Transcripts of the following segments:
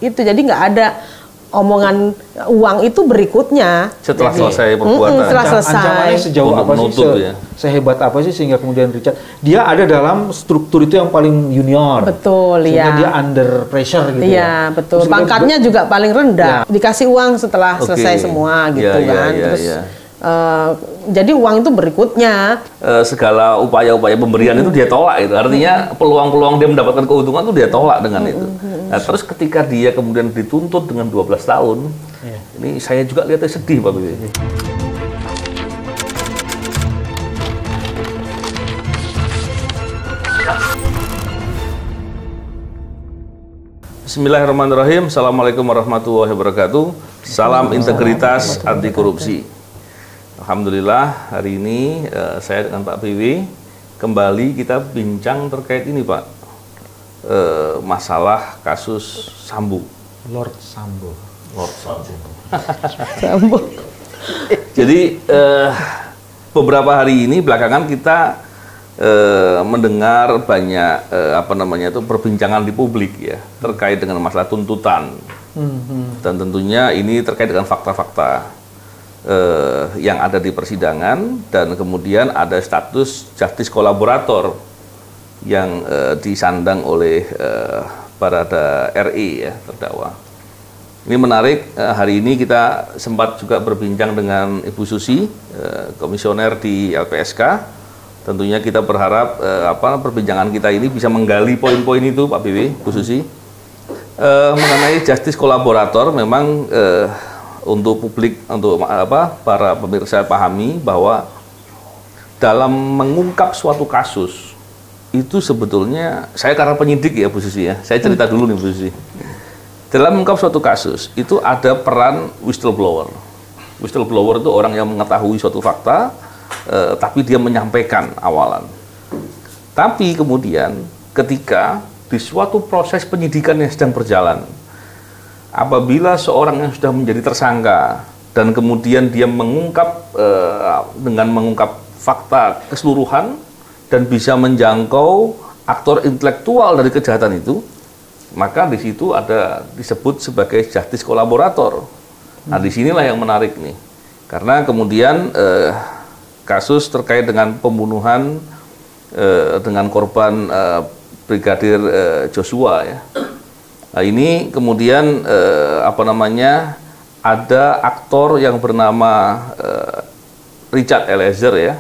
Itu jadi nggak ada omongan uang itu berikutnya setelah jadi, selesai perbuatan. setelah selesai. Ancamannya sejauh apa sih? Sehebat apa sih sehingga kemudian Richard dia ada dalam struktur itu yang paling junior. Betul, sehingga ya. dia under pressure gitu. Iya, betul. Terus pangkatnya juga paling rendah. Ya. Dikasih uang setelah selesai semua gitu kan. Terus jadi uang itu berikutnya. Segala upaya-upaya pemberian itu dia tolak itu. Artinya peluang-peluang dia mendapatkan keuntungan itu dia tolak dengan itu. Nah, terus ketika dia kemudian dituntut dengan 12 tahun, ini saya juga lihatnya sedih Pak Bibi. Bismillahirrahmanirrahim. Assalamualaikum warahmatullahi wabarakatuh. Salam integritas anti korupsi. Alhamdulillah hari ini saya dengan Pak BW kembali kita bincang terkait ini Pak, masalah kasus Sambo. Lord Sambo. Lord Sambo. Sambo. Jadi beberapa hari ini belakangan kita mendengar banyak perbincangan di publik ya terkait dengan masalah tuntutan dan tentunya ini terkait dengan fakta-fakta yang ada di persidangan dan kemudian ada status justice kolaborator yang disandang oleh Barada RE ya terdakwa. Ini menarik, hari ini kita sempat juga berbincang dengan Ibu Susi, komisioner di LPSK. Tentunya kita berharap perbincangan kita ini bisa menggali poin-poin itu Pak BW, Bu Susi. Mengenai justice kolaborator memang untuk publik, untuk para pemirsa pahami bahwa dalam mengungkap suatu kasus itu sebetulnya, saya karena penyidik ya Bu Susi ya, saya cerita dulu nih Bu Susi. Dalam mengungkap suatu kasus itu ada peran whistleblower. Whistleblower itu orang yang mengetahui suatu fakta, tapi dia menyampaikan awalan. Tapi kemudian ketika di suatu proses penyidikan yang sedang berjalan, apabila seorang yang sudah menjadi tersangka dan kemudian dia mengungkap dengan mengungkap fakta keseluruhan dan bisa menjangkau aktor intelektual dari kejahatan itu, maka di situ ada disebut sebagai justice kolaborator. Nah, disinilah yang menarik nih, karena kemudian kasus terkait dengan pembunuhan dengan korban Brigadir Joshua ya. Nah, ini kemudian ada aktor yang bernama Richard Eliezer ya,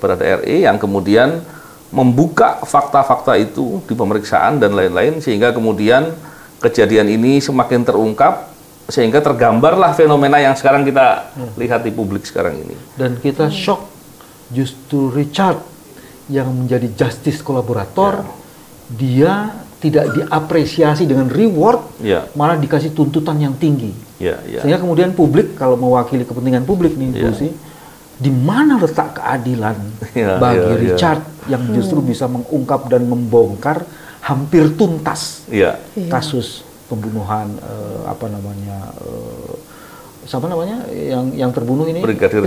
Barada RE yang kemudian membuka fakta-fakta itu di pemeriksaan dan lain-lain sehingga kemudian kejadian ini semakin terungkap sehingga tergambarlah fenomena yang sekarang kita lihat di publik sekarang ini. Dan kita shock justru Richard yang menjadi justice kolaborator, dia tidak diapresiasi dengan reward, malah dikasih tuntutan yang tinggi. Sehingga kemudian publik, kalau mewakili kepentingan publik nih, Bu Susi, di mana letak keadilan bagi Richard yang justru bisa mengungkap dan membongkar hampir tuntas kasus pembunuhan yang terbunuh ini Brigadir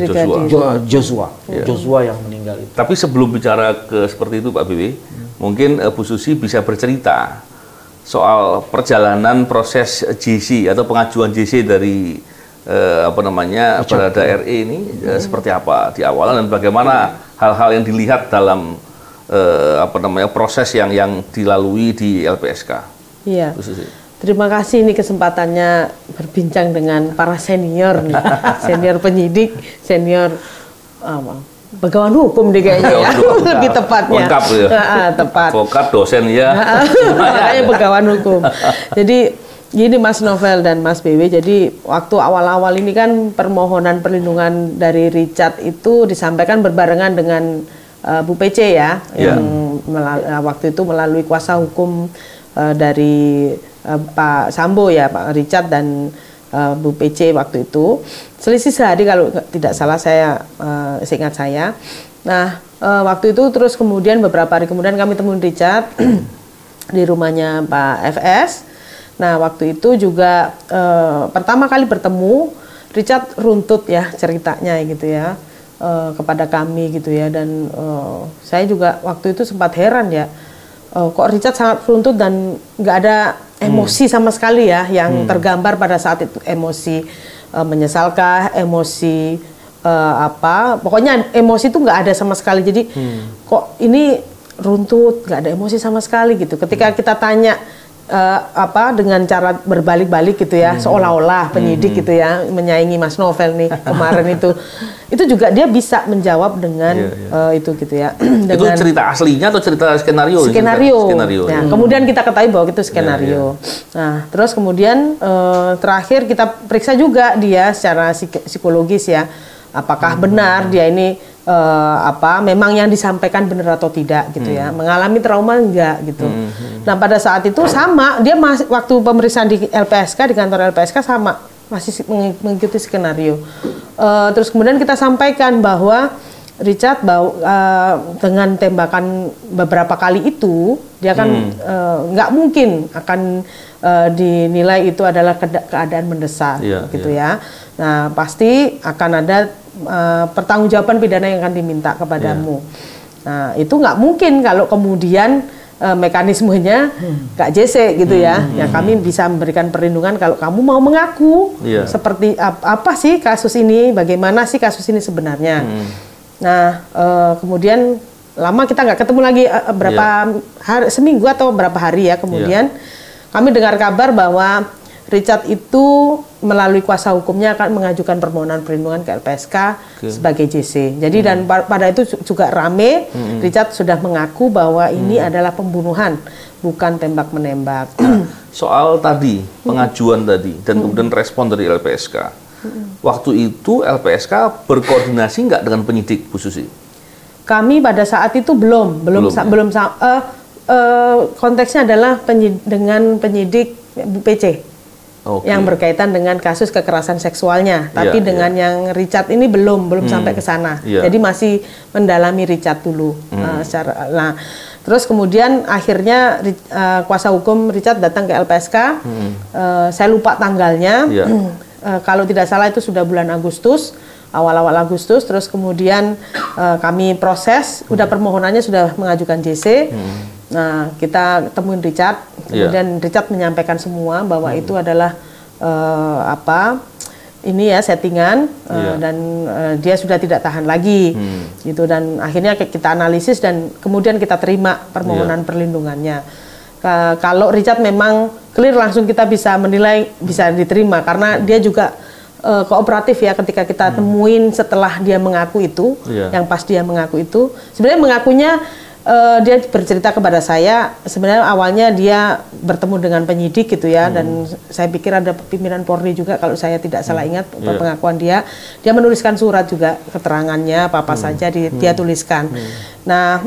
Joshua yang meninggal itu. Tapi sebelum bicara ke seperti itu Pak BW, mungkin Bu Susi bisa bercerita soal perjalanan proses JC atau pengajuan JC dari Barada RE ini seperti apa di awalan dan bagaimana hal-hal yang dilihat dalam proses yang dilalui di LPSK. Iya. Terima kasih ini kesempatannya berbincang dengan para senior nih, senior penyidik, senior pegawai hukum deh kayaknya ya, lebih tepatnya. Lengkap ya. Tepat. Advokat, dosen ya. Makanya pegawai hukum. Jadi gini Mas Novel dan Mas BW, jadi waktu awal-awal ini kan permohonan perlindungan dari Richard itu disampaikan berbarengan dengan Bu PC ya, yang waktu itu melalui kuasa hukum dari Pak Sambo ya, Pak Richard dan Bu PC waktu itu. Selisih sehari kalau tidak salah seingat saya. Nah, waktu itu terus kemudian beberapa hari kemudian kami temuin Richard di rumahnya Pak FS. Nah, waktu itu juga pertama kali bertemu, Richard runtut ya ceritanya gitu ya kepada kami gitu ya. Dan saya juga waktu itu sempat heran ya, kok Richard sangat runtut dan nggak ada emosi sama sekali ya, yang tergambar pada saat itu emosi menyesalkah, emosi pokoknya emosi itu nggak ada sama sekali. Jadi kok ini runtut, nggak ada emosi sama sekali gitu. Ketika kita tanya dengan cara berbalik-balik gitu ya, seolah-olah penyidik gitu ya menyaingi Mas Novel nih kemarin itu juga dia bisa menjawab dengan itu gitu ya. Dengan itu cerita aslinya atau cerita skenario? Skenario. Ya, kemudian kita ketahui bahwa itu skenario. Nah, terus kemudian terakhir kita periksa juga dia secara psikologis ya, apakah benar dia ini memang yang disampaikan benar atau tidak gitu ya, mengalami trauma enggak gitu. Nah pada saat itu sama, dia waktu pemeriksaan di LPSK, di kantor LPSK sama, masih mengikuti skenario. Terus kemudian kita sampaikan bahwa Richard dengan tembakan beberapa kali itu, dia kan nggak mungkin akan dinilai itu adalah keadaan mendesak gitu ya. Nah pasti akan ada pertanggungjawaban pidana yang akan diminta kepadamu. Nah itu nggak mungkin kalau kemudian mekanismenya Kak JC gitu ya. Ya kami bisa memberikan perlindungan kalau kamu mau mengaku seperti apa sih kasus ini, bagaimana sih kasus ini sebenarnya. Nah kemudian lama kita nggak ketemu lagi berapa hari, seminggu atau berapa hari ya kemudian kami dengar kabar bahwa Richard itu melalui kuasa hukumnya akan mengajukan permohonan perlindungan ke LPSK sebagai JC. Jadi dan pada itu juga rame, Richard sudah mengaku bahwa ini adalah pembunuhan, bukan tembak-menembak. Nah, soal tadi, pengajuan tadi, dan kemudian respon dari LPSK. Waktu itu LPSK berkoordinasi nggak dengan penyidik, Bu Susi? Kami pada saat itu belum konteksnya adalah dengan penyidik PC. Yang berkaitan dengan kasus kekerasan seksualnya, tapi dengan yang Richard ini belum sampai ke sana. Jadi masih mendalami Richard dulu. Nah, terus kemudian akhirnya kuasa hukum Richard datang ke LPSK. Saya lupa tanggalnya. Kalau tidak salah itu sudah bulan Agustus, awal-awal Agustus. Terus kemudian kami proses, udah permohonannya sudah mengajukan JC. Nah, kita temuin Richard, kemudian Richard menyampaikan semua bahwa itu adalah ini ya settingan dan dia sudah tidak tahan lagi, gitu. Dan akhirnya kita analisis dan kemudian kita terima permohonan perlindungannya. Kalau Richard memang clear, langsung kita bisa menilai bisa diterima karena dia juga kooperatif ya ketika kita temuin setelah dia mengaku itu, yang pas dia mengaku itu sebenarnya mengakunya. Dia bercerita kepada saya, sebenarnya awalnya dia bertemu dengan penyidik gitu ya, dan saya pikir ada pimpinan Polri juga kalau saya tidak salah ingat pengakuan dia menuliskan surat juga keterangannya apa saja dia tuliskan. Nah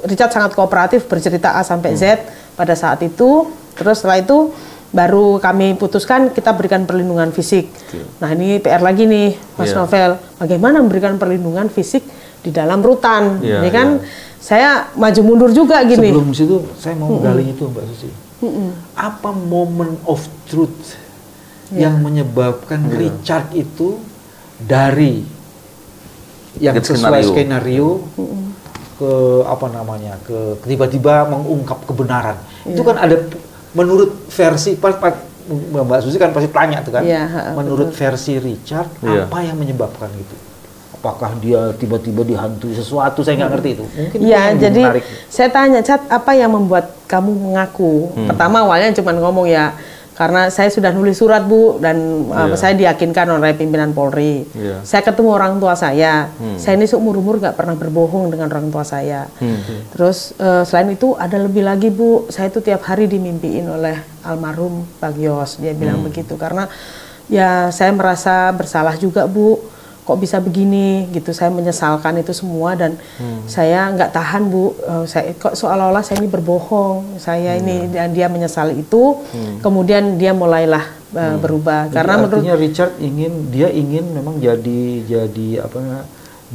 Richard sangat kooperatif bercerita A sampai Z pada saat itu, terus setelah itu baru kami putuskan kita berikan perlindungan fisik. Nah ini PR lagi nih Mas Novel, bagaimana memberikan perlindungan fisik di dalam rutan, ini kan saya maju mundur juga gini. Sebelum situ saya mau gali itu Mbak Susi. Apa moment of truth yang menyebabkan Richard itu dari yang sesuai skenario ke ke tiba-tiba mengungkap kebenaran. Itu kan ada menurut versi Mbak Susi kan pasti tanya tuh kan. Menurut versi Richard apa yang menyebabkan itu? Apakah dia tiba-tiba dihantui sesuatu, saya nggak ngerti itu. Mungkin jadi menarik. Saya tanya, Cat, apa yang membuat kamu mengaku? Pertama awalnya cuma ngomong ya, karena saya sudah nulis surat Bu, dan saya diyakinkan oleh pimpinan Polri. Saya ketemu orang tua saya ini seumur-umur nggak pernah berbohong dengan orang tua saya. Terus selain itu ada lebih lagi Bu, saya itu tiap hari dimimpiin oleh almarhum Pak Gios, dia bilang begitu. Karena ya saya merasa bersalah juga Bu, kok bisa begini gitu, saya menyesalkan itu semua dan saya nggak tahan Bu, saya kok seolah-olah saya ini berbohong, saya ini, dan dia menyesali itu, kemudian dia mulailah berubah. Karena artinya Richard ingin memang jadi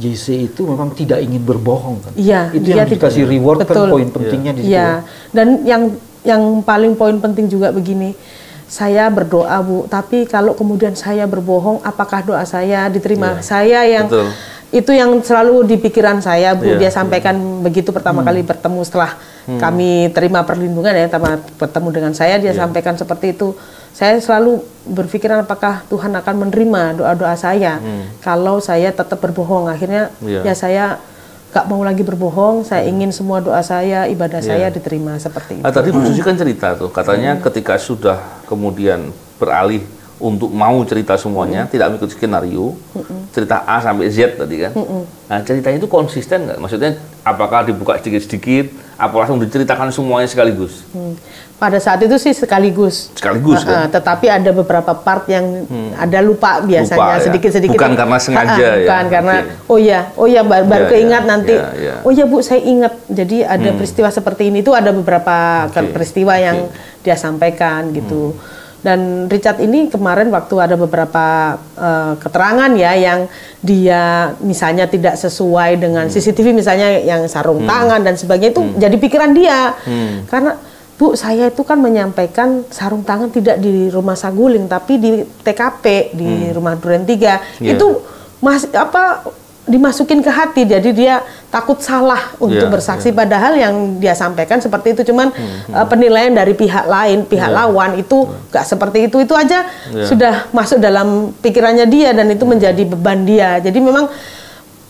JC itu memang tidak ingin berbohong kan? Itu yang dikasih reward kan, poin pentingnya di situ. Dan yang paling poin penting juga begini. Saya berdoa Bu, tapi kalau kemudian saya berbohong, apakah doa saya diterima? Saya yang Itu yang selalu di pikiran saya, Bu. Dia sampaikan begitu pertama kali bertemu setelah kami terima perlindungan ya, bertemu dengan saya, dia sampaikan seperti itu. Saya selalu berpikiran apakah Tuhan akan menerima doa-doa saya kalau saya tetap berbohong. Akhirnya ya saya gak mau lagi berbohong, saya ingin semua doa saya, ibadah saya diterima seperti itu. Tadi Bu Susi kan cerita tuh, katanya ketika sudah kemudian beralih untuk mau cerita semuanya, tidak mengikuti skenario, cerita A sampai Z tadi kan. Nah ceritanya itu konsisten nggak? Maksudnya apakah dibuka sedikit-sedikit, apa langsung diceritakan semuanya sekaligus? Pada saat itu sih sekaligus. Sekaligus kan? Tetapi ada beberapa part yang ada lupa biasanya, sedikit-sedikit. Bukan karena sengaja ya? Bukan karena, oh ya baru keingat nanti. Oh ya Bu, saya ingat. Jadi ada peristiwa seperti ini, itu ada beberapa peristiwa yang dia sampaikan gitu. Dan Richard ini kemarin waktu ada beberapa keterangan ya yang dia misalnya tidak sesuai dengan CCTV, misalnya yang sarung tangan dan sebagainya, itu jadi pikiran dia. Karena Bu, saya itu kan menyampaikan sarung tangan tidak di rumah Saguling tapi di TKP di rumah Duren 3. Itu dimasukin ke hati, jadi dia takut salah untuk bersaksi, padahal yang dia sampaikan seperti itu, cuman penilaian dari pihak lain, pihak lawan itu gak seperti itu aja sudah masuk dalam pikirannya dia, dan itu menjadi beban dia. Jadi memang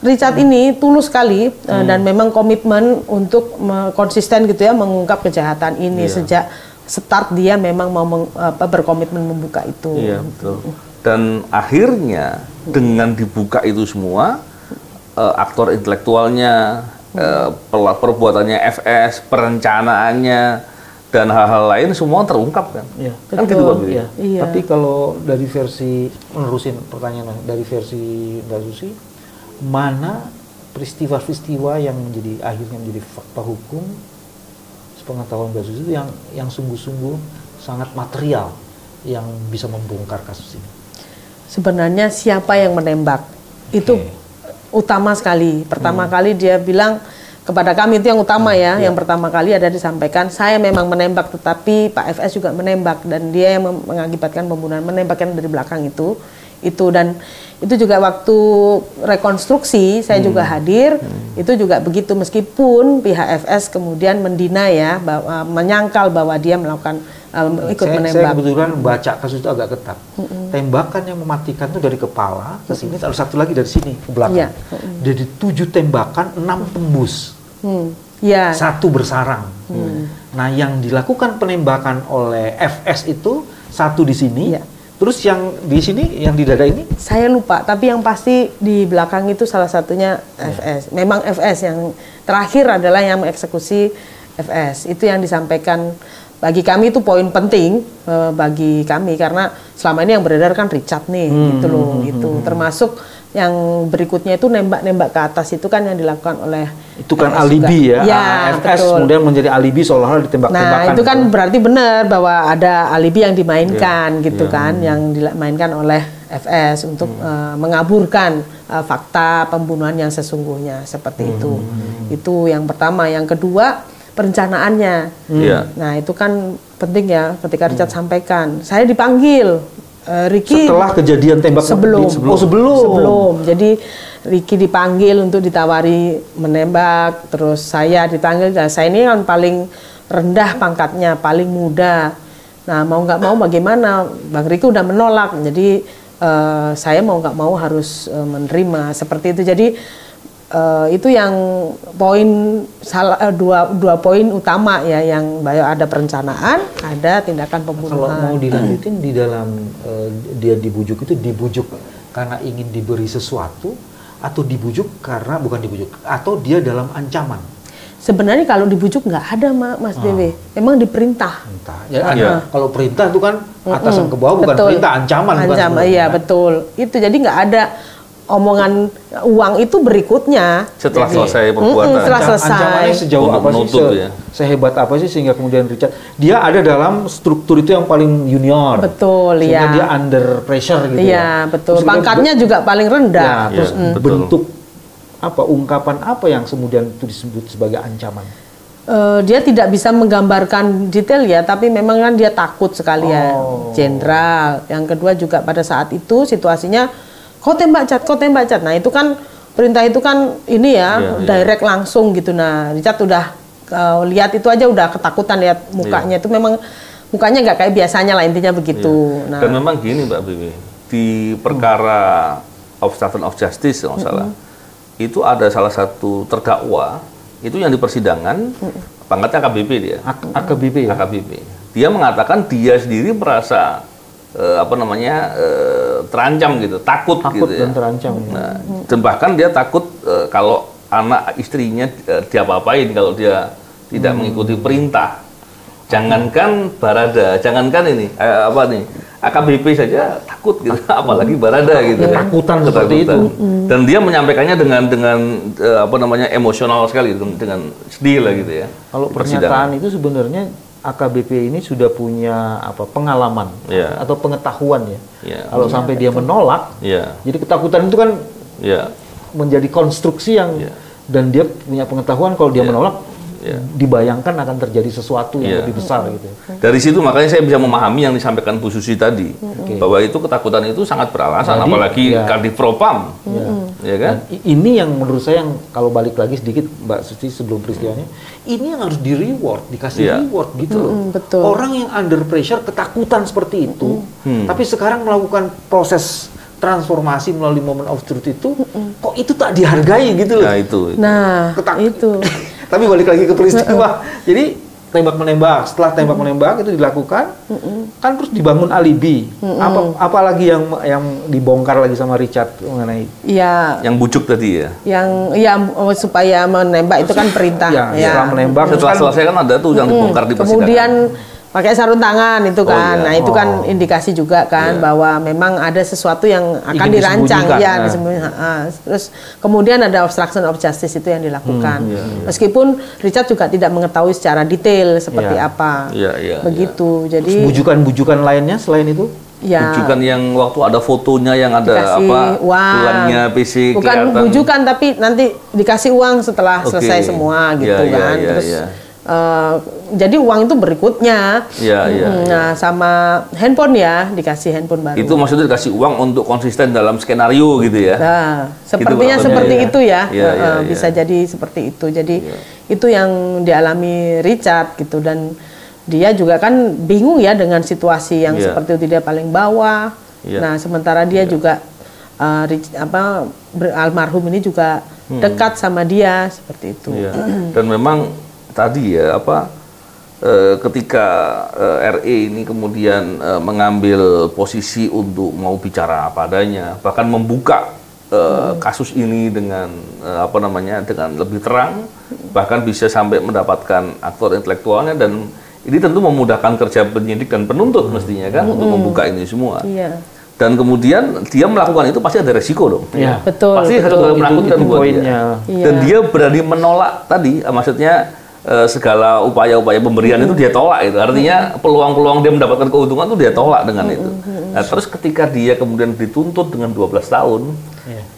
Richard ini tulus sekali dan memang komitmen untuk konsisten gitu ya mengungkap kejahatan ini sejak start. Dia memang mau berkomitmen membuka itu. Iya, betul. Dan akhirnya dengan dibuka itu semua, aktor intelektualnya, perbuatannya FS, perencanaannya, dan hal-hal lain semua terungkap kan? Ya, kan gitu Pak Billy? Iya. Tapi kalau dari versi, menerusin pertanyaan dari versi Mbak Susi, mana peristiwa-peristiwa yang akhirnya menjadi fakta hukum sepengetahuan Mbak Susi itu yang sungguh-sungguh sangat material yang bisa membongkar kasus ini? Sebenarnya siapa yang menembak itu utama sekali. Pertama kali dia bilang kepada kami, itu yang utama ya. Yang pertama kali ada disampaikan, saya memang menembak, tetapi Pak FS juga menembak, dan dia yang mengakibatkan pembunuhan, menembakkan dari belakang itu. Dan itu juga waktu rekonstruksi saya juga hadir, itu juga begitu, meskipun pihak FS kemudian mendina ya, menyangkal bahwa dia melakukan ikut menembak. Saya kebetulan baca kasus itu agak ketat. Tembakan yang mematikan itu dari kepala ke sini, terus satu lagi dari sini ke belakang. Jadi 7 tembakan, 6 tembus. 1 bersarang. Nah, yang dilakukan penembakan oleh FS itu 1 di sini. Terus yang di sini, yang di dada ini? Saya lupa, tapi yang pasti di belakang itu salah satunya FS. Memang FS yang terakhir adalah yang mengeksekusi FS. Itu yang disampaikan. Bagi kami itu poin penting bagi kami, karena selama ini yang beredar kan Richard nih, gitu loh. Itu termasuk yang berikutnya itu nembak-nembak ke atas itu kan yang dilakukan oleh itu kan alibi juga. FS betul. Kemudian menjadi alibi seolah-olah ditembak-tembakan. Nah, itu kan berarti benar bahwa ada alibi yang dimainkan gitu kan, yang dimainkan oleh FS untuk mengaburkan fakta pembunuhan yang sesungguhnya seperti itu. Itu yang pertama. Yang kedua, perencanaannya. Nah, itu kan penting ya ketika Richard sampaikan. Saya dipanggil Ricky setelah kejadian tembak sebelum. Sebelum. Jadi Ricky dipanggil untuk ditawari menembak, terus saya dipanggil. Nah, saya ini kan paling rendah pangkatnya, paling muda. Nah, mau nggak mau bagaimana? Bang Ricky udah menolak. Jadi saya mau nggak mau harus menerima seperti itu. Jadi itu yang poin dua poin utama ya, yang ada perencanaan, ada tindakan pembunuhan. Kalau mau dilanjutin di dalam dia dibujuk karena ingin diberi sesuatu, atau dibujuk karena bukan dibujuk, atau dia dalam ancaman? Sebenarnya kalau dibujuk nggak ada Mas BW, memang diperintah. Kalau perintah itu kan atasan ke bawah, bukan perintah, ancaman. Iya betul. Itu jadi nggak ada omongan uang itu berikutnya setelah selesai perbuatan. Setelah selesai. Ancamannya sejauh apa sih? Sehebat apa sih sehingga kemudian Richard dia ada dalam struktur itu yang paling junior. Betul, sehingga dia under pressure gitu. Iya, betul. Pangkatnya juga paling rendah. Terus bentuk ungkapan apa yang kemudian itu disebut sebagai ancaman? Dia tidak bisa menggambarkan detail ya, tapi memang kan dia takut sekali ya, jenderal. Yang kedua juga pada saat itu situasinya kau tembak Cat. Nah itu kan perintah itu kan ini ya direct langsung gitu. Nah Richard udah lihat itu aja udah ketakutan lihat mukanya itu memang mukanya nggak kayak biasanya lah intinya begitu. Nah, dan memang gini Mbak Bibi, di perkara obstruction of justice kalau salah itu ada salah satu terdakwa itu yang di persidangan pangkatnya AKBP dia. AKBP ya? AKBP. Dia mengatakan dia sendiri merasa terancam gitu, takut gitu dan ya. terancam. Nah, dan bahkan dia takut kalau anak istrinya diapa-apain kalau dia tidak mengikuti perintah. Jangankan Barada, jangankan ini AKBP saja takut gitu, apalagi Barada gitu. Ketakutan seperti itu. Dan dia menyampaikannya dengan emosional sekali, dengan sedih lah gitu ya. Kalau pernyataan itu sebenarnya AKBP ini sudah punya pengalaman atau pengetahuan ya. Kalau sampai dia menolak, jadi ketakutan itu kan menjadi konstruksi yang dan dia punya pengetahuan kalau dia menolak dibayangkan akan terjadi sesuatu yang lebih besar gitu. Dari situ makanya saya bisa memahami yang disampaikan Bu Susi tadi bahwa itu ketakutan itu sangat beralasan, apalagi Kadif Propam, ya kan? Dan ini yang menurut saya yang kalau balik lagi sedikit Mbak Susi sebelum peristiwanya, ini yang harus di reward, dikasih reward gitu loh. Betul. Orang yang under pressure ketakutan seperti itu, tapi sekarang melakukan proses transformasi melalui moment of truth itu, kok itu tak dihargai gitu loh. Nah itu. Nah itu. Tapi balik lagi ke peristiwa. Jadi tembak-menembak, setelah tembak-menembak itu dilakukan, kan terus dibangun alibi. Apalagi yang dibongkar lagi sama Richard mengenai yang bujuk tadi ya. Yang supaya menembak itu kan perintah. Setelah menembak. Setelah selesai kan ada tuh yang dibongkar di persidangan. Kemudian pakai sarung tangan itu kan. Nah, itu kan indikasi juga kan bahwa memang ada sesuatu yang akan dirancang Terus kemudian ada obstruction of justice itu yang dilakukan. Meskipun Richard juga tidak mengetahui secara detail seperti apa. Begitu. Jadi bujukan-bujukan lainnya selain itu? Bujukan yang waktu ada fotonya yang ada tulangnya PC bukan kelihatan. Bujukan tapi nanti dikasih uang setelah selesai semua gitu kan. Terus jadi uang itu berikutnya. Nah, sama handphone dikasih handphone baru. Itu maksudnya dikasih uang untuk konsisten dalam skenario gitu ya. Nah, sepertinya gitu, seperti itu ya. Bisa jadi seperti itu. Jadi itu yang dialami Richard gitu, dan dia juga kan bingung ya dengan situasi yang seperti itu, dia paling bawah. Nah, sementara dia juga almarhum ini juga dekat sama dia seperti itu. Dan memang tadi ketika RE ini kemudian mengambil posisi untuk mau bicara apa adanya, bahkan membuka kasus ini dengan dengan lebih terang, bahkan bisa sampai mendapatkan aktor intelektualnya, dan ini tentu memudahkan kerja penyidik dan penuntut mestinya kan untuk membuka ini semua. Dan kemudian dia melakukan itu pasti ada resiko dong. Betul. Pasti harus menakutkan buat dia. Dan dia berani menolak tadi, maksudnya segala upaya-upaya pemberian itu dia tolak itu. Artinya peluang-peluang dia mendapatkan keuntungan itu dia tolak dengan itu. Nah, terus ketika dia kemudian dituntut dengan 12 tahun,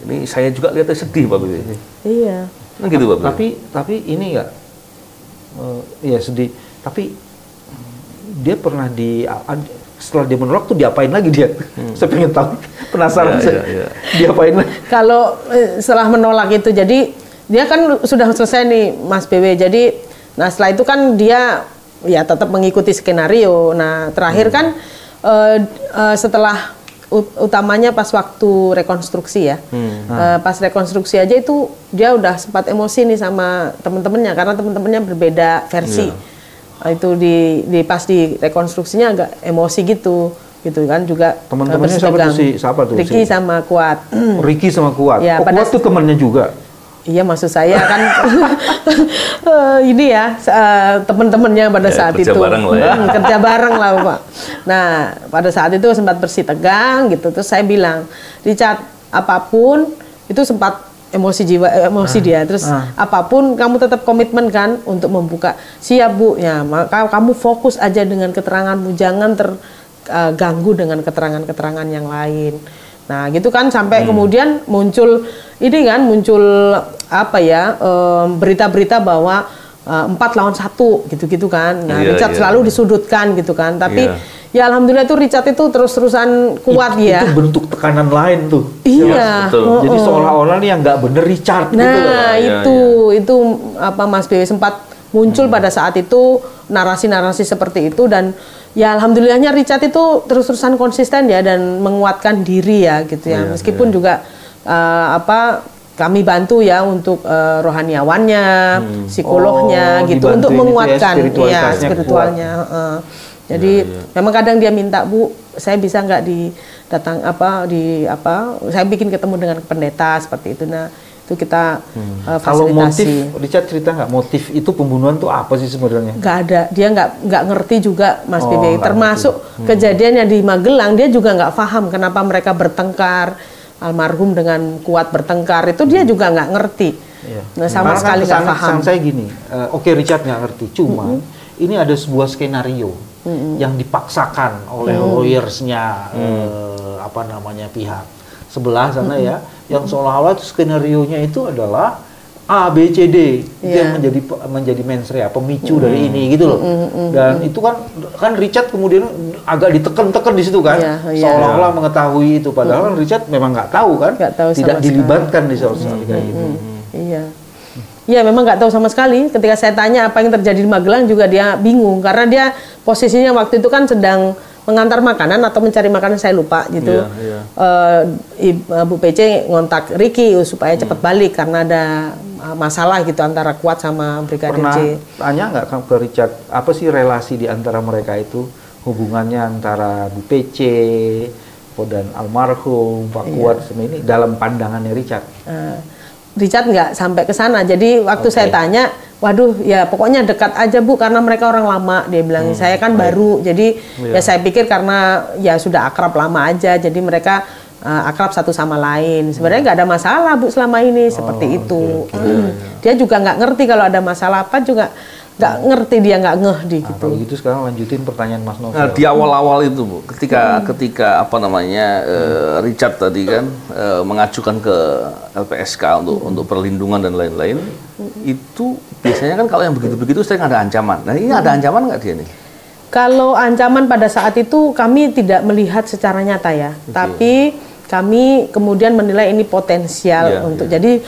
ini saya juga lihatnya sedih Pak Bibi. Iya. Kan gitu Pak Bibi. Tapi ini enggak sedih. Tapi dia pernah setelah dia menolak tuh diapain lagi dia? Saya pengen tahu, penasaran saya. Diapain lagi? Kalau setelah menolak itu, jadi dia kan sudah selesai nih Mas BW. Jadi nah setelah itu kan dia tetap mengikuti skenario. Nah terakhir kan setelah utamanya pas waktu rekonstruksi ya. Pas rekonstruksi aja itu dia udah sempat emosi nih sama teman-temannya, karena teman-temannya berbeda versi. Itu pas di rekonstruksinya agak emosi gitu kan, juga teman-temannya siapa tuh? Ricky sama Kuat. Ricky sama Kuat. Kuat tuh temannya juga. Iya, maksud saya kan ini teman-temannya pada saat itu kerja bareng lah Pak. Nah pada saat itu sempat bersih tegang gitu, terus saya bilang, Richard, apapun itu sempat emosi dia, terus apapun kamu tetap komitmen kan untuk membuka. Siap Bu, ya maka kamu fokus aja dengan keteranganmu, jangan terganggu dengan keterangan-keterangan yang lain. Nah gitu kan, sampai kemudian muncul berita-berita bahwa 4 lawan 1 gitu-gitu kan. Nah Richard selalu disudutkan gitu kan, tapi Ya alhamdulillah tuh Richard itu terus-terusan kuat ya. Itu bentuk tekanan lain tuh. Iya. Jadi seolah-olah nih yang nggak bener Richard gitu loh. Nah itu apa Mas BW sempat muncul pada saat itu narasi-narasi seperti itu, dan ya alhamdulillahnya Richard itu terus-terusan konsisten ya dan menguatkan diri ya gitu ya. Meskipun juga kami bantu ya untuk rohaniawannya, psikolognya gitu untuk menguatkan ya spiritualnya. Jadi memang kadang dia minta, Bu, saya bisa nggak saya bikin ketemu dengan pendeta seperti itu. Nah itu kita fasilitasi. Kalau motif, Richard cerita nggak motif itu pembunuhan tuh apa sih sebenarnya? Nggak ada, dia nggak ngerti juga Mas BW. Termasuk kejadian yang di Magelang, dia juga nggak paham kenapa mereka bertengkar. Almarhum dengan kuat bertengkar itu dia juga nggak ngerti. Nah, sama sekali nggak paham. Saya gini, oke, Richard nggak ngerti, cuma ini ada sebuah skenario yang dipaksakan oleh lawyersnya pihak sebelah sana ya, yang seolah-olah skenario-nya itu adalah A, B, C, D itu yang menjadi mens rea, pemicu dari ini gitu loh. Dan itu kan Richard kemudian agak ditekan-tekan di situ kan, seolah-olah mengetahui itu, padahal Richard memang nggak tahu kan, tidak dilibatkan di soal kayak gitu. Iya, memang nggak tahu sama sekali. Ketika saya tanya apa yang terjadi di Magelang juga dia bingung, karena dia posisinya waktu itu kan sedang mengantar makanan atau mencari makanan, saya lupa gitu. Bu PC ngontak Ricky supaya cepat balik karena ada masalah gitu antara Kuat sama Brigadir J. Pernah tanya nggak ke Richard apa sih relasi di antara mereka itu, hubungannya antara Bu PC dan almarhum Pak Kuat sama ini dalam pandangannya Richard? Richard nggak sampai ke sana. Jadi waktu saya tanya, waduh ya pokoknya dekat aja Bu karena mereka orang lama, dia bilang. Saya kan baru, jadi ya saya pikir karena ya sudah akrab lama aja, jadi mereka akrab satu sama lain. Sebenarnya nggak ada masalah Bu selama ini, seperti itu. Dia juga nggak ngerti kalau ada masalah apa juga. Nggak ngerti, dia nggak ngeh di gitu. Kalau gitu sekarang lanjutin pertanyaan Mas Novel. Nah, di awal-awal itu Bu, ketika Richard tadi kan mengajukan ke LPSK untuk perlindungan dan lain-lain, itu biasanya kan kalau yang begitu-begitu sering ada ancaman. Nah ini ada ancaman nggak dia nih? Kalau ancaman pada saat itu kami tidak melihat secara nyata ya, tapi kami kemudian menilai ini potensial untuk jadi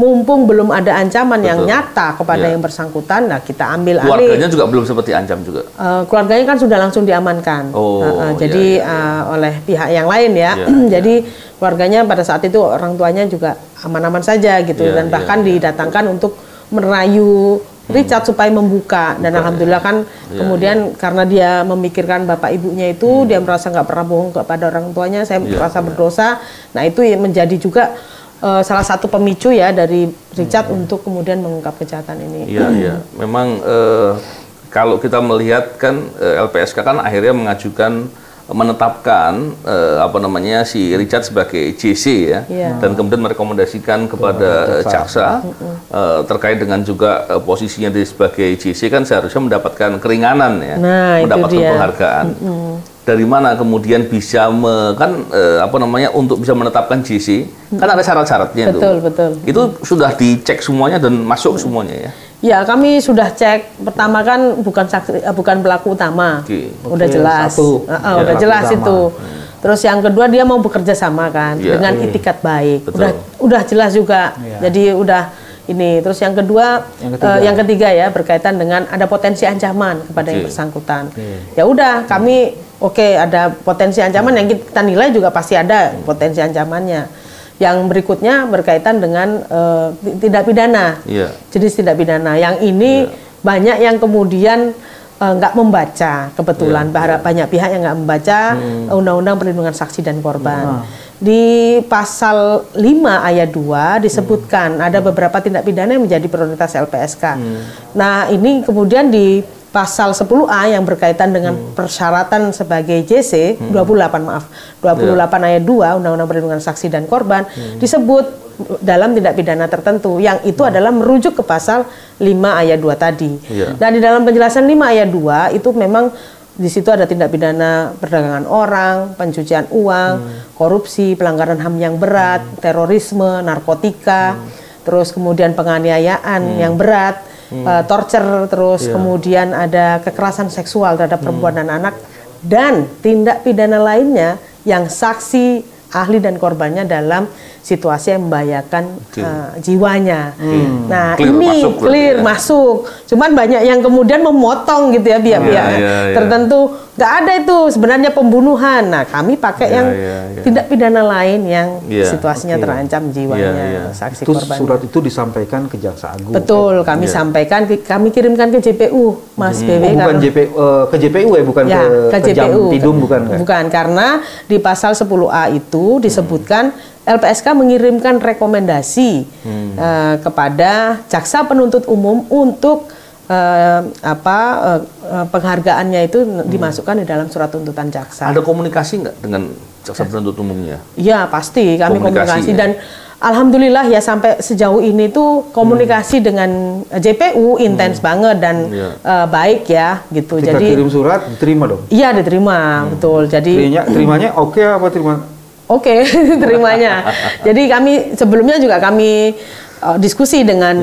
mumpung belum ada ancaman yang nyata kepada yang bersangkutan, nah kita ambil alih. Keluarganya juga belum sempat diancam juga. Keluarganya kan sudah langsung diamankan, oleh pihak yang lain ya. Jadi keluarganya pada saat itu orang tuanya juga aman-aman saja gitu, dan bahkan didatangkan untuk merayu Richard supaya membuka, dan alhamdulillah kan kemudian karena dia memikirkan bapak ibunya itu, dia merasa nggak pernah bohong kepada orang tuanya, saya merasa berdosa. Nah itu menjadi juga salah satu pemicu ya dari Richard untuk kemudian mengungkap kejahatan ini. Iya. Memang kalau kita melihat kan LPSK kan akhirnya menetapkan si Richard sebagai JC ya, dan kemudian merekomendasikan kepada jaksa terkait dengan juga posisinya dia sebagai JC kan seharusnya mendapatkan keringanan ya, mendapatkan penghargaan. Dari mana kemudian bisa untuk bisa menetapkan JC kan ada syarat-syaratnya itu. Betul. Itu sudah dicek semuanya dan masuk semuanya ya. Ya, kami sudah cek. Pertama kan bukan pelaku utama. Udah jelas. Udah jelas itu. Terus yang kedua dia mau bekerja sama kan dengan itikat baik. Udah jelas juga. Jadi udah ini. Terus yang kedua, yang ketiga ya berkaitan dengan ada potensi ancaman kepada yang bersangkutan. Ya udah, kami ada potensi ancaman yang kita nilai juga pasti ada potensi ancamannya. Yang berikutnya berkaitan dengan tindak pidana, jenis tindak pidana. Yang ini banyak yang kemudian nggak membaca, kebetulan banyak pihak yang nggak membaca Undang-Undang Perlindungan Saksi dan Korban. Di pasal 5 ayat 2 disebutkan ada beberapa tindak pidana yang menjadi prioritas LPSK. Nah ini kemudian di pasal 10A yang berkaitan dengan persyaratan sebagai JC, 28 ayat 2 Undang-Undang Perlindungan Saksi dan Korban disebut dalam tindak pidana tertentu yang itu adalah merujuk ke pasal 5 ayat 2 tadi. Nah, di dalam penjelasan 5 ayat 2 itu memang di situ ada tindak pidana perdagangan orang, pencucian uang, korupsi, pelanggaran HAM yang berat, terorisme, narkotika, terus kemudian penganiayaan yang berat. torture, terus kemudian ada kekerasan seksual terhadap perempuan dan anak, dan tindak pidana lainnya yang saksi, ahli dan korbannya dalam situasi yang membahayakan jiwanya. Nah, clear ini masuk, clear masuk. Cuman banyak yang kemudian memotong gitu ya pihak-pihak tertentu. Nggak ada itu sebenarnya pembunuhan. Nah, kami pakai yang tindak pidana lain yang situasinya terancam jiwanya saksi korban. Surat itu disampaikan ke Jaksa Agung. Betul, kami sampaikan, kami kirimkan ke JPU, Mas BW. Bukan ke JPU ya, bukan ke JPU. Jampidum, bukan? Bukan, karena di pasal 10A itu disebutkan LPSK mengirimkan rekomendasi kepada jaksa penuntut umum untuk penghargaannya itu dimasukkan di dalam surat tuntutan jaksa. Ada komunikasi nggak dengan jaksa penuntut umumnya? Ya pasti kami komunikasi dan alhamdulillah ya sampai sejauh ini tuh komunikasi dengan JPU intens banget dan baik ya gitu. Ketika jadi kirim surat diterima dong? Iya diterima, betul. Jadi terimanya oke apa terima? Oke, terimanya. Jadi kami sebelumnya juga kami diskusi dengan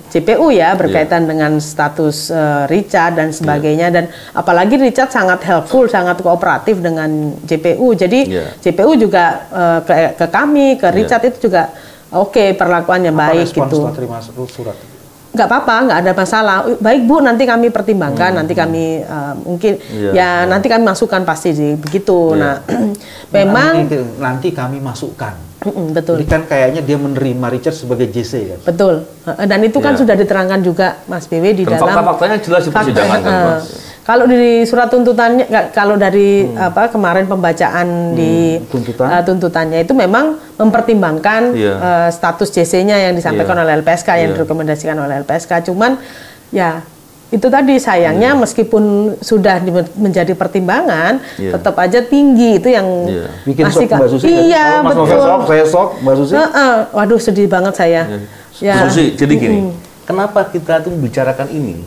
JPU ya berkaitan dengan status Richard dan sebagainya, dan apalagi Richard sangat helpful, sangat kooperatif dengan JPU. Jadi JPU juga ke kami, ke Richard itu juga oke, perlakuannya baik gitu. Apa respon setelah terima surat? Nggak apa-apa, nggak ada masalah. Baik Bu, nanti kami pertimbangkan, nanti kami mungkin nanti kami masukkan pasti sih begitu. Nah, memang nanti kami masukkan. Betul. Jadi kan kayaknya dia menerima Richard sebagai JC kan? Betul. Dan itu kan sudah diterangkan juga Mas BW di dalam fakta-faktanya jelas di persidangan kan, Mas. Kalau di surat tuntutannya, kalau dari kemarin pembacaan di tuntutannya itu memang mempertimbangkan status JC-nya yang disampaikan oleh LPSK, yang direkomendasikan oleh LPSK. Cuman ya itu tadi sayangnya meskipun sudah menjadi pertimbangan, tetap aja tinggi itu yang bikin shock Mbak Susi. Iya, Mas betul. Saya shock Mbak Susi. Waduh, sedih banget saya. Mbak Susi, jadi gini, kenapa kita tuh membicarakan ini?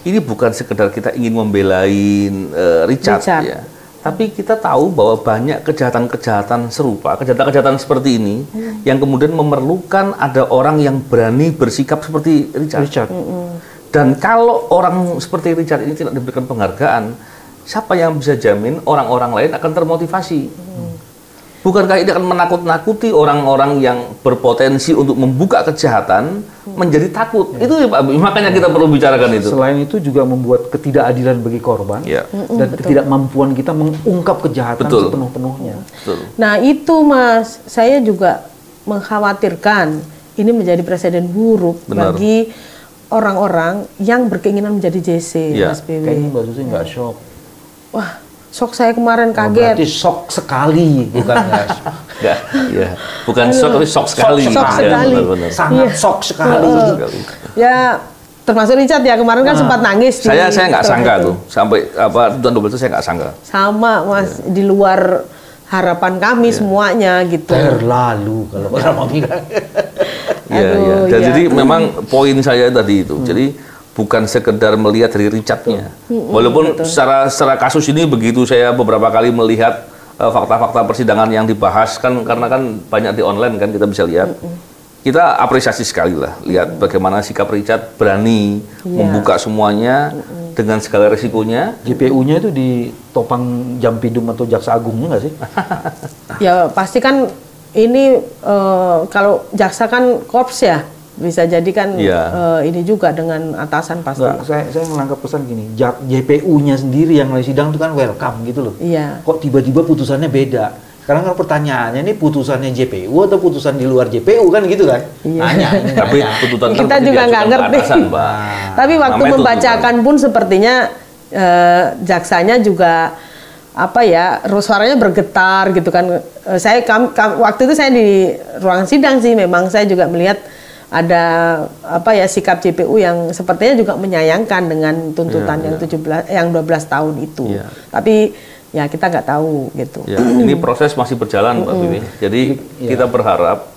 Ini bukan sekedar kita ingin membelain Richard ya, tapi kita tahu bahwa banyak kejahatan-kejahatan serupa, kejahatan-kejahatan seperti ini yang kemudian memerlukan ada orang yang berani bersikap seperti Richard. Dan kalau orang seperti Richard ini tidak diberikan penghargaan, siapa yang bisa jamin orang-orang lain akan termotivasi? Bukankah ini akan menakut-nakuti orang-orang yang berpotensi untuk membuka kejahatan menjadi takut? Itu makanya kita perlu bicarakan itu. Selain itu juga membuat ketidakadilan bagi korban dan ketidakmampuan kita mengungkap kejahatan sepenuh-penuhnya. Nah itu Mas, saya juga mengkhawatirkan ini menjadi presiden buruk bagi orang-orang yang berkeinginan menjadi JC, Mas BW. Kayaknya Mbak Susi nggak shock. Wah, shock saya kemarin kaget. Berarti shock sekali, bukan bukan shock tapi shock sekali. Shock sekali. Sangat shock sekali. Ya, termasuk Richard ya kemarin kan sempat nangis. Saya nggak sangka tuh sampai tuntutan 12 itu saya nggak sangka. Sama Mas, di luar harapan kami semuanya gitu. Terlalu kalau orang mau bilang. Jadi memang poin saya tadi itu. Jadi bukan sekedar melihat dari Richardnya. Walaupun secara kasus ini begitu saya beberapa kali melihat fakta-fakta persidangan yang dibahas kan, karena kan banyak di online kan kita bisa lihat. Kita apresiasi sekali lah lihat bagaimana sikap Richard berani membuka semuanya dengan segala resikonya. JPU-nya itu di topang Jampidum atau Jaksa Agungnya nggak sih? Ya pasti kan ini kalau jaksa kan korps ya, bisa jadi kan ini juga dengan atasan pasti. Saya menangkap pesan gini, JPU-nya sendiri yang lagi sidang itu kan welcome gitu loh. Kok tiba-tiba putusannya beda? Sekarang kan pertanyaannya ini putusannya JPU atau putusan di luar JPU kan gitu kan? Tapi putusan kita juga nggak ngerti. Tapi waktu membacakan pun sepertinya jaksanya juga suaranya bergetar gitu kan. Waktu itu saya di ruangan sidang sih, memang saya juga melihat ada sikap JPU yang sepertinya juga menyayangkan dengan tuntutan yang 12 tahun itu. Tapi ya kita nggak tahu gitu. Ini proses masih berjalan Mbak Bibi. Jadi kita berharap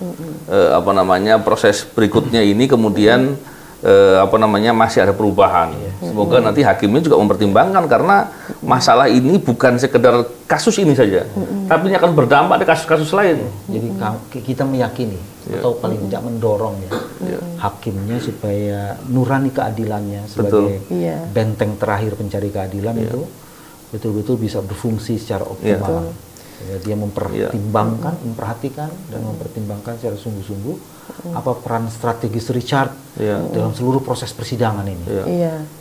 proses berikutnya ini kemudian masih ada perubahan. Semoga nanti hakimnya juga mempertimbangkan, karena masalah ini bukan sekedar kasus ini saja, tapi ini akan berdampak di kasus-kasus lain. Jadi kita meyakini atau paling tidak mendorong hakimnya supaya nurani keadilannya sebagai benteng terakhir pencari keadilan itu betul-betul bisa berfungsi secara optimal. Dia mempertimbangkan, memperhatikan dan mempertimbangkan secara sungguh-sungguh apa peran strategis Richard dalam seluruh proses persidangan ini.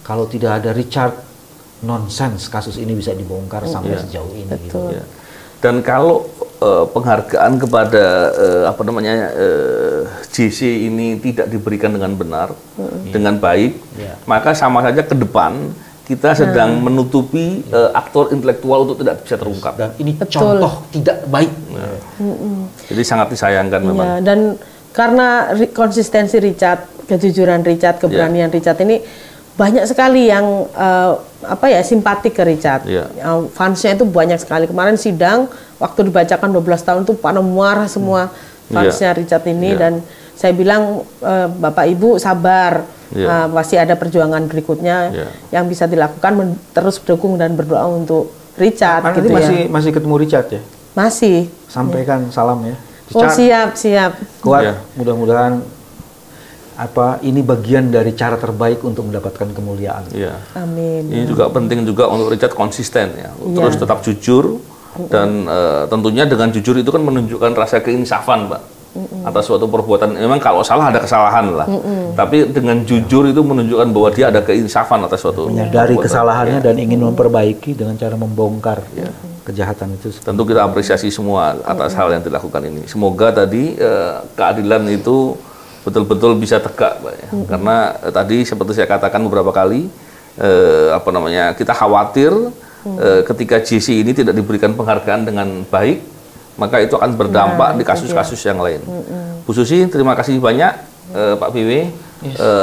Kalau tidak ada Richard, nonsens kasus ini bisa dibongkar sampai sejauh ini. Gitu. Dan kalau penghargaan kepada JC ini tidak diberikan dengan benar, dengan baik, maka sama saja ke depan kita sedang menutupi aktor intelektual untuk tidak bisa terungkap. Dan ini contoh tidak baik. Jadi sangat disayangkan memang. Dan karena konsistensi Richard, kejujuran Richard, keberanian Richard ini banyak sekali yang simpatik ke Richard. Fansnya itu banyak sekali. Kemarin sidang waktu dibacakan 12 tahun itu pada muara semua fansnya Richard ini dan saya bilang Bapak Ibu sabar. Pasti ada perjuangan berikutnya yang bisa dilakukan, terus dukung dan berdoa untuk Richard. Gitu masih ketemu Richard ya? Masih. Sampaikan salam ya. Richard, siap. Kuat. Mudah-mudahan ini bagian dari cara terbaik untuk mendapatkan kemuliaan. Amin. Ini juga penting juga untuk Richard konsisten ya, terus tetap jujur dan tentunya dengan jujur itu kan menunjukkan rasa keinsafan, Pak. Atas suatu perbuatan, memang kalau salah ada kesalahan lah, tapi dengan jujur itu menunjukkan bahwa dia ada keinsafan atas suatu menyadari kesalahannya dan ingin memperbaiki dengan cara membongkar kejahatan itu. Tentu kita apresiasi semua atas hal yang dilakukan ini. Semoga tadi keadilan itu betul-betul bisa tegak, Pak, ya. Karena tadi seperti saya katakan beberapa kali, kita khawatir ketika JC ini tidak diberikan penghargaan dengan baik, maka itu akan berdampak di kasus-kasus yang lain. Bu Susi, terima kasih banyak, Pak BW.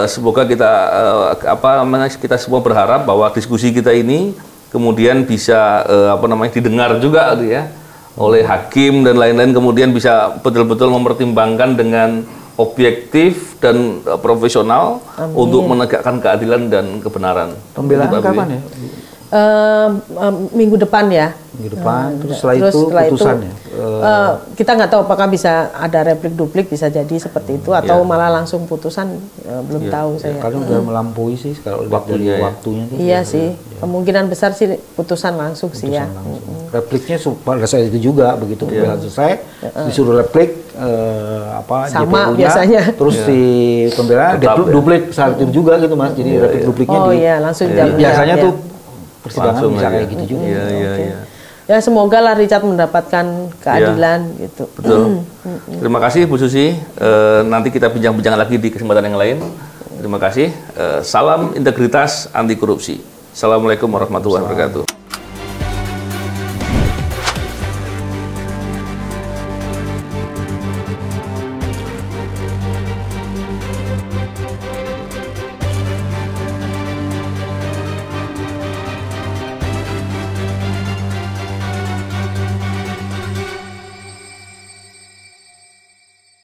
Semoga kita semua berharap bahwa diskusi kita ini kemudian bisa didengar juga ya oleh hakim dan lain-lain, kemudian bisa betul-betul mempertimbangkan dengan objektif dan profesional untuk menegakkan keadilan dan kebenaran. Pembelaan kapan ya? Minggu depan ya. Minggu depan. Terus setelah itu putusannya. Kita nggak tahu apakah bisa ada replik duplik, bisa jadi seperti itu atau malah langsung putusan, belum tahu saya. Kalau udah melampaui sih kalau lihat dari waktunya. Iya sih. Kemungkinan besar sih putusan langsung sih ya. Repliknya pada saat itu juga begitu pembelaan selesai disuruh replik sama JPU-nya, biasanya. terus si pembelaan duplik saat itu juga gitu Mas. Jadi replik dupliknya langsung biasanya tuh persidangan bisa kayak gitu juga. Ya semoga lah Richard mendapatkan keadilan gitu. Betul. Terima kasih Bu Susi. Nanti kita bincang-bincang lagi di kesempatan yang lain. Terima kasih. Salam integritas anti korupsi. Assalamualaikum warahmatullahi wabarakatuh.